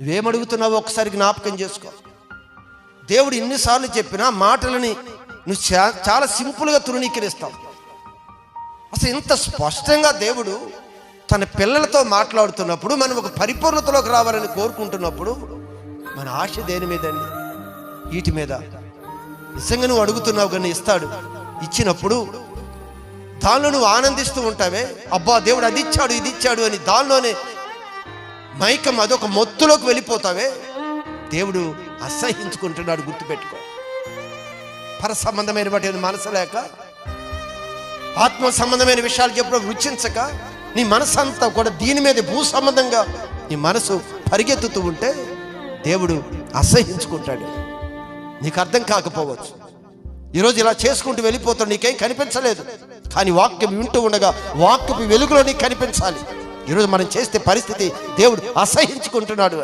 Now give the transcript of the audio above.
నువ్వేమడుగుతున్నావో ఒకసారి జ్ఞాపకం చేసుకో. దేవుడు ఎన్నిసార్లు చెప్పినా మాటలని నువ్వు చాలా సింపుల్గా తృణీకరిస్తావు. అసలు ఇంత స్పష్టంగా దేవుడు తన పిల్లలతో మాట్లాడుతున్నప్పుడు మనం ఒక పరిపూర్ణతలోకి రావాలని కోరుకుంటున్నప్పుడు మన ఆశ దేని మీదండి? వీటి మీద. నిజంగా నువ్వు అడుగుతున్నావు కానీ ఇస్తాడు. ఇచ్చినప్పుడు దానిలో నువ్వు ఆనందిస్తూ ఉంటావే, అబ్బా దేవుడు అది ఇచ్చాడు ఇది ఇచ్చాడు అని దానిలోనే మైకం అదొక మొత్తులోకి వెళ్ళిపోతావే, దేవుడు అసహించుకుంటున్నాడు. గుర్తుపెట్టుకో. పర సంబంధమైన వాటి మనసు లేక, ఆత్మ సంబంధమైన విషయాలు చెప్పడం రుచించక, నీ మనసు అంతా కూడా దీని మీద భూ సంబంధంగా నీ మనసు పరిగెత్తుతూ ఉంటే దేవుడు అసహించుకుంటాడు. నీకు అర్థం కాకపోవచ్చు. ఈరోజు ఇలా చేసుకుంటూ వెళ్ళిపోతాడు, నీకేం కనిపించలేదు. కానీ వాక్యం వింటూ ఉండగా వాక్యపు వెలుగులో నీకు కనిపించాలి. ఈరోజు మనం చేస్తే పరిస్థితి దేవుడు అసహించుకుంటున్నాడు.